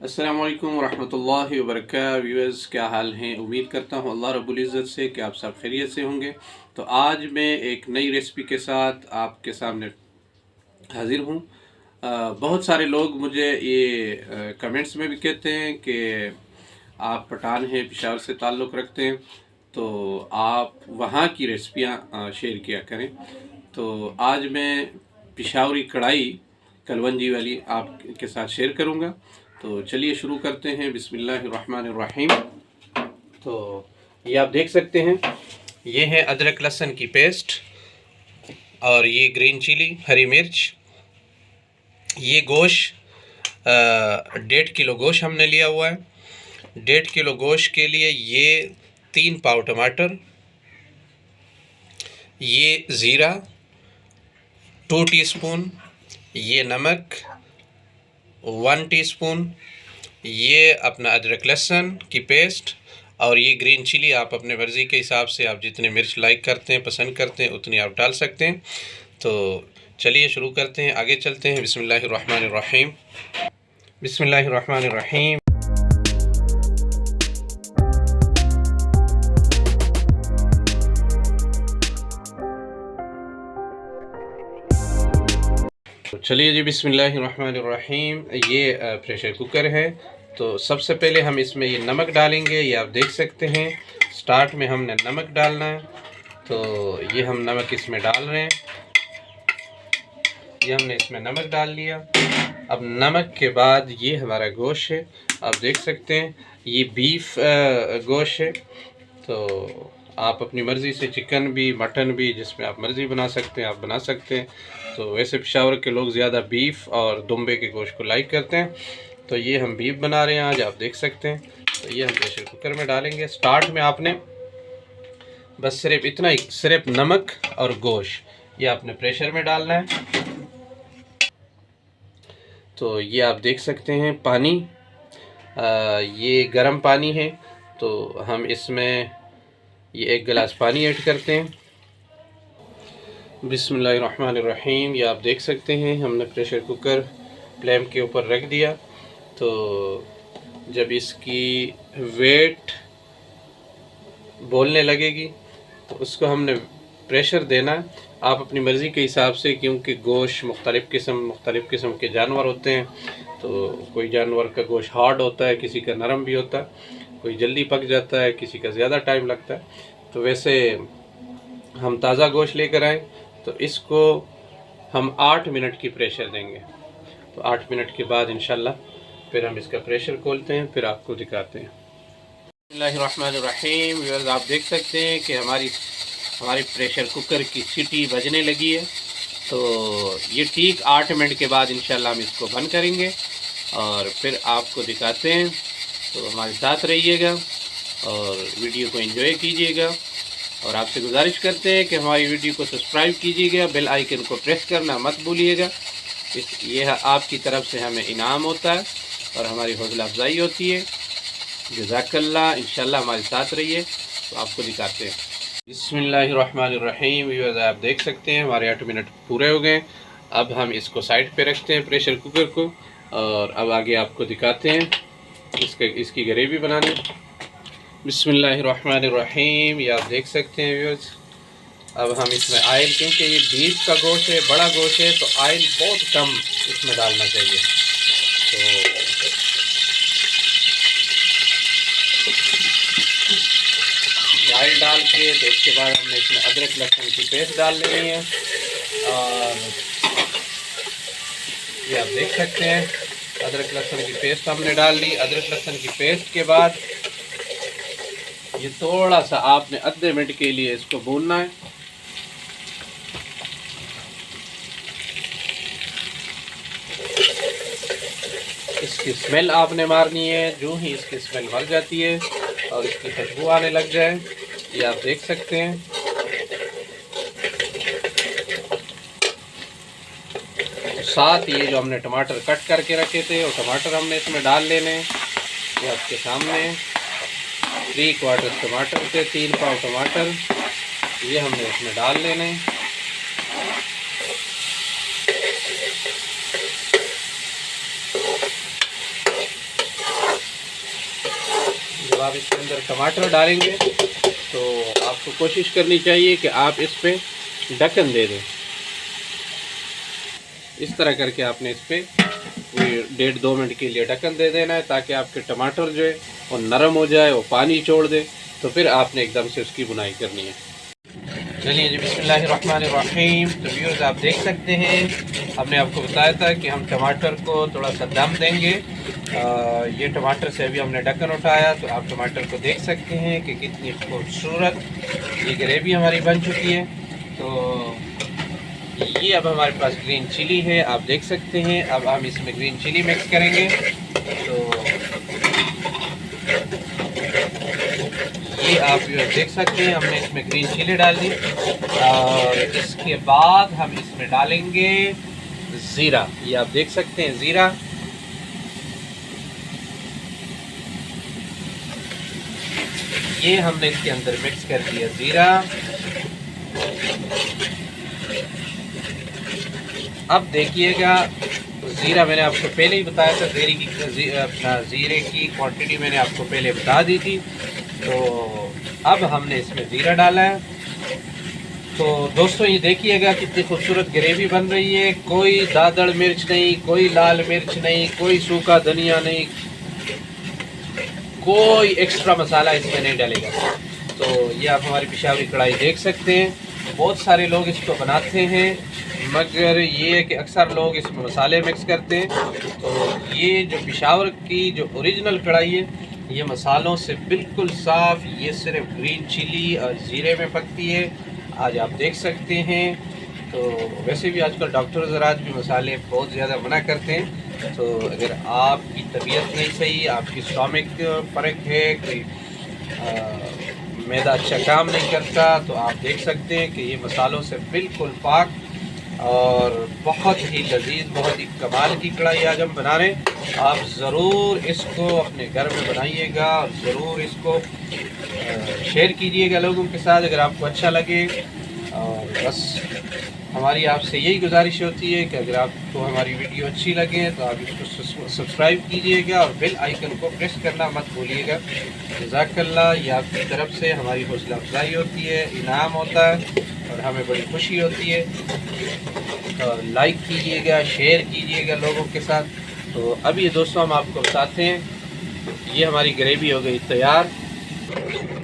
अस्सलाम वालेकुम रहमतुल्लाहि व बरकातहू। व्यूअर्स, क्या हाल हैं? उम्मीद करता हूँ अल्लाह रब्बुल इज़्ज़त से कि आप सब खैरियत से होंगे। तो आज मैं एक नई रेसिपी के साथ आपके सामने हाजिर हूँ। बहुत सारे लोग मुझे ये कमेंट्स में भी कहते हैं कि आप पठान हैं, पेशावर से ताल्लुक़ रखते हैं, तो आप वहाँ की रेसिपियाँ शेयर किया करें। तो आज मैं पेशावरी कढ़ाई कलवंजी वाली आपके साथ शेयर करूँगा। तो चलिए शुरू करते हैं। बिस्मिल्लाहिर्रहमानिर्रहीम। तो ये आप देख सकते हैं, ये है अदरक लहसुन की पेस्ट और ये ग्रीन चिली, हरी मिर्च। ये गोश्त 1.5 किलो गोश्त हमने लिया हुआ है। 1.5 किलो गोश्त के लिए ये 3 पाव टमाटर, ये ज़ीरा 2 टीस्पून, ये नमक 1 टीस्पून, ये अपना अदरक लहसुन की पेस्ट और ये ग्रीन चिली आप अपने मर्ज़ी के हिसाब से, आप जितने मिर्च लाइक करते हैं, पसंद करते हैं, उतनी आप डाल सकते हैं। तो चलिए शुरू करते हैं, आगे चलते हैं। बिस्मिल्लाहिर्रहमानिर्रहीम। बिस्मिल्लाहिर्रहमानिर्रहीम। तो चलिए जी, बिस्मिल्लाहिर्रहमानिर्रहीम। ये प्रेशर कुकर है। तो सबसे पहले हम इसमें ये नमक डालेंगे। ये आप देख सकते हैं, स्टार्ट में हमने नमक डालना है। तो ये हम नमक इसमें डाल रहे हैं। ये हमने इसमें नमक डाल लिया। अब नमक के बाद ये हमारा गोश्त है, आप देख सकते हैं, ये बीफ गोश्त है। तो आप अपनी मर्ज़ी से चिकन भी, मटन भी, जिसमें आप मर्ज़ी बना सकते हैं, आप बना सकते हैं। तो वैसे पेशावर के लोग ज़्यादा बीफ और दुम्बे के गोश्त को लाइक करते हैं। तो ये हम बीफ बना रहे हैं आज, आप देख सकते हैं। तो ये हम प्रेशर कुकर में डालेंगे। स्टार्ट में आपने बस सिर्फ इतना ही, सिर्फ नमक और गोश्त ये आपने प्रेशर में डालना है। तो ये आप देख सकते हैं पानी, ये गर्म पानी है। तो हम इसमें ये 1 गिलास पानी ऐड करते हैं। बिस्मिल्लाहिर्रहमानिर्रहीम। ये आप देख सकते हैं, हमने प्रेशर कुकर फ्लेम के ऊपर रख दिया। तो जब इसकी वेट बोलने लगेगी तो उसको हमने प्रेशर देना है। आप अपनी मर्ज़ी के हिसाब से, क्योंकि गोश्त मुख्तलिफ़ किस्म के जानवर होते हैं। तो कोई जानवर का गोश्त हार्ड होता है, किसी का नरम भी होता है, कोई जल्दी पक जाता है, किसी का ज़्यादा टाइम लगता है। तो वैसे हम ताज़ा गोश्त लेकर आए, तो इसको हम 8 मिनट की प्रेशर देंगे। तो 8 मिनट के बाद इंशाल्लाह फिर हम इसका प्रेशर खोलते हैं, फिर आपको दिखाते हैं। बिस्मिल्लाहिर्रहमानिर्रहीम। व्यूअर्स, आप देख सकते हैं कि हमारी प्रेशर कुकर की सीटी बजने लगी है। तो ये ठीक 8 मिनट के बाद इंशाल्लाह हम इसको बंद करेंगे और फिर आपको दिखाते हैं। तो हमारे साथ रहिएगा और वीडियो को एंजॉय कीजिएगा। और आपसे गुजारिश करते हैं कि हमारी वीडियो को सब्सक्राइब कीजिएगा, बेल आइकन को प्रेस करना मत भूलिएगा। ये आपकी तरफ से हमें इनाम होता है और हमारी हौसला अफजाई होती है। जज़ाकल्लाह। इंशाल्लाह हमारे साथ रहिए। तो आपको दिखाते हैं। बिस्मिल्लाहिर्रहमानिर्रहीम। व्यूअर्स, आप देख सकते हैं हमारे 8 मिनट पूरे हो गए। अब हम इसको साइड पे रखते हैं प्रेशर कुकर को, और अब आगे आपको दिखाते हैं इसकी ग्रेवी बनाने। बिस्मिल्लाहिर्रहमानिर्रहीम। ये आप देख सकते हैं व्यूअर्स, अब हम इसमें ऑयल, क्योंकि ये बीफ का गोश्त है, बड़ा गोश्त है, तो ऑयल बहुत कम इसमें डालना चाहिए। तो ऑयल डाल के, तो उसके बाद हमने इसमें अदरक लहसुन की पेस्ट डाल लेनी है। और ये आप देख सकते हैं, अदरक लहसुन की पेस्ट हमने डाल ली। अदरक लहसुन की पेस्ट के बाद ये थोड़ा सा आपने आधे मिनट के लिए इसको भूनना है। इसकी स्मेल आपने मारनी है। जो ही इसकी स्मेल मर जाती है और इसकी खुशबू आने लग जाए, ये आप देख सकते हैं। साथ ये जो हमने टमाटर कट करके रखे थे, वो टमाटर हमने इसमें डाल लेने। ये आपके सामने 3 क्वार्टर टमाटर थे, 3 पाव टमाटर, ये हमने इसमें डाल लेने। अब आप इसके अंदर टमाटर डालेंगे तो आपको कोशिश करनी चाहिए कि आप इस पर ढक्कन दे दें। इस तरह करके आपने इस पर 1.5-2 मिनट के लिए ढक्कन दे देना है, ताकि आपके टमाटर जो है वो नरम हो जाए, वो पानी छोड़ दे, तो फिर आपने एकदम से उसकी बुनाई करनी है। चलिए जी, बिस्मिल्लाहिर्रहमानिर्रहीम। तो व्यूअर्स, आप देख सकते हैं हमने आपको बताया था कि हम टमाटर को थोड़ा सा दम देंगे। ये टमाटर से अभी हमने ढक्कन उठाया, तो आप टमाटर को देख सकते हैं कि कितनी खूबसूरत ये ग्रेवी हमारी बन चुकी है। तो ये अब हमारे पास ग्रीन चिली है, आप देख सकते हैं। अब हम इसमें ग्रीन चिली मिक्स करेंगे। तो ये आप देख सकते हैं हमने इसमें ग्रीन चिली डाल दी, और इसके बाद हम इसमें डालेंगे ज़ीरा। ये आप देख सकते हैं ज़ीरा। ये हमने इसके अंदर मिक्स कर दिया ज़ीरा। अब देखिएगा, ज़ीरा मैंने आपको पहले ही बताया था, ज़ीरे की क्वांटिटी मैंने आपको पहले बता दी थी। तो अब हमने इसमें ज़ीरा डाला है। तो दोस्तों, ये देखिएगा कितनी खूबसूरत ग्रेवी बन रही है। कोई दादड़ मिर्च नहीं, कोई लाल मिर्च नहीं, कोई सूखा धनिया नहीं, कोई एक्स्ट्रा मसाला इसमें नहीं डालेगा। तो ये आप हमारी पिशावरी कढ़ाई देख सकते हैं। बहुत सारे लोग इसको बनाते हैं, मगर ये है कि अक्सर लोग इसमें मसाले मिक्स करते हैं। तो ये जो पिशावर की जो ओरिजिनल कढ़ाई है, ये मसालों से बिल्कुल साफ़, ये सिर्फ ग्रीन चिली और ज़ीरे में पकती है। आज आप देख सकते हैं। तो वैसे भी आजकल डॉक्टर ज़रात भी मसाले बहुत ज़्यादा मना करते हैं। तो अगर आपकी तबीयत नहीं सही, आपकी स्टमक फ़र्क है, कोई मैदा अच्छा काम नहीं करता, तो आप देख सकते हैं कि ये मसालों से बिल्कुल पाक और बहुत ही लजीज, बहुत ही कमाल की कढ़ाई आज हम बना रहे हैं। आप ज़रूर इसको अपने घर में बनाइएगा और ज़रूर इसको शेयर कीजिएगा लोगों के साथ अगर आपको अच्छा लगे। और बस हमारी आपसे यही गुजारिश होती है कि अगर आपको हमारी वीडियो अच्छी लगे तो आप इसको सब्सक्राइब कीजिएगा और बेल आइकन को प्रेस करना मत भूलिएगा। जज़ाकल्लाह। ये आपकी तरफ से हमारी हौसला अफजाई होती है, इनाम होता है और हमें बड़ी खुशी होती है। और लाइक कीजिएगा, शेयर कीजिएगा लोगों के साथ। तो अब ये दोस्तों, हम आपको बताते हैं, ये हमारी ग्रेवी हो गई तैयार।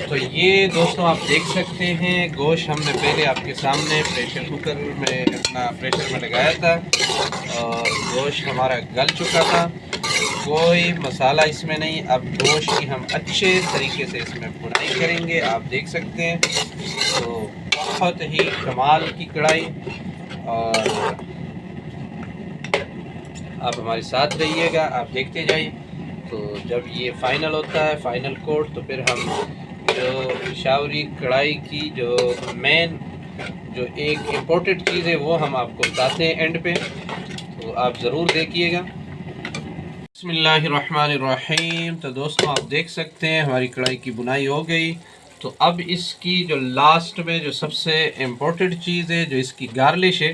तो ये दोस्तों, आप देख सकते हैं, गोश्त हमने पहले आपके सामने प्रेशर कुकर में अपना प्रेशर में लगाया था और गोश्त हमारा गल चुका था। कोई मसाला इसमें नहीं। अब गोश्त की हम अच्छे तरीके से इसमें बुनाई करेंगे, आप देख सकते हैं। तो बहुत ही कमाल की कढ़ाई, और आप हमारे साथ रहिएगा, आप देखते जाइए। तो जब ये फ़ाइनल होता है, फ़ाइनल कोट, तो फिर हम जो पिशावरी कढ़ाई की जो मेन जो एक इम्पोर्टेंट चीज़ है वो हम आपको बताते हैं एंड पे। तो आप ज़रूर देखिएगा। बिस्मिल्लाहिर्रहमानिर्रहीम। तो दोस्तों, आप देख सकते हैं हमारी कढ़ाई की बुनाई हो गई। तो अब इसकी जो लास्ट में जो सबसे इम्पोर्टेंट चीज़ है, जो इसकी गार्लिश है,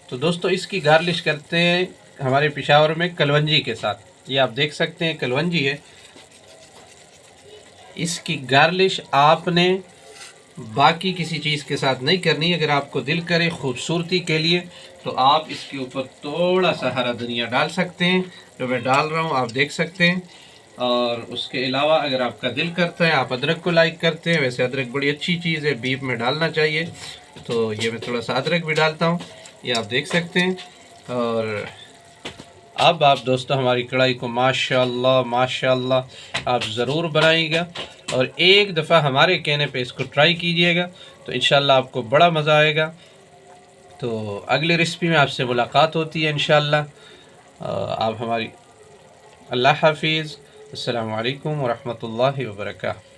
तो दोस्तों इसकी गार्लिश करते हैं हमारे पिशावर में कलवंजी के साथ। ये आप देख सकते हैं कलवंजी है। इसकी गार्लिश आपने बाकी किसी चीज़ के साथ नहीं करनी। अगर आपको दिल करे खूबसूरती के लिए, तो आप इसके ऊपर थोड़ा सा हरा धनिया डाल सकते हैं, जो मैं डाल रहा हूँ, आप देख सकते हैं। और उसके अलावा अगर आपका दिल करता है, आप अदरक को लाइक करते हैं, वैसे अदरक बड़ी अच्छी चीज़ है, बीफ में डालना चाहिए। तो ये मैं थोड़ा सा अदरक भी डालता हूँ, ये आप देख सकते हैं। और अब आप दोस्तों हमारी कढ़ाई को माशाल्लाह माशाल्लाह आप ज़रूर बनाइएगा और एक दफ़ा हमारे कहने पे इसको ट्राई कीजिएगा, तो इंशाल्लाह आपको बड़ा मज़ा आएगा। तो अगली रेसिपी में आपसे मुलाकात होती है इंशाल्लाह। आप हमारी अल्लाह हाफिज़। अस्सलामु अलैकुम व रहमतुल्लाहि व बरकातहू।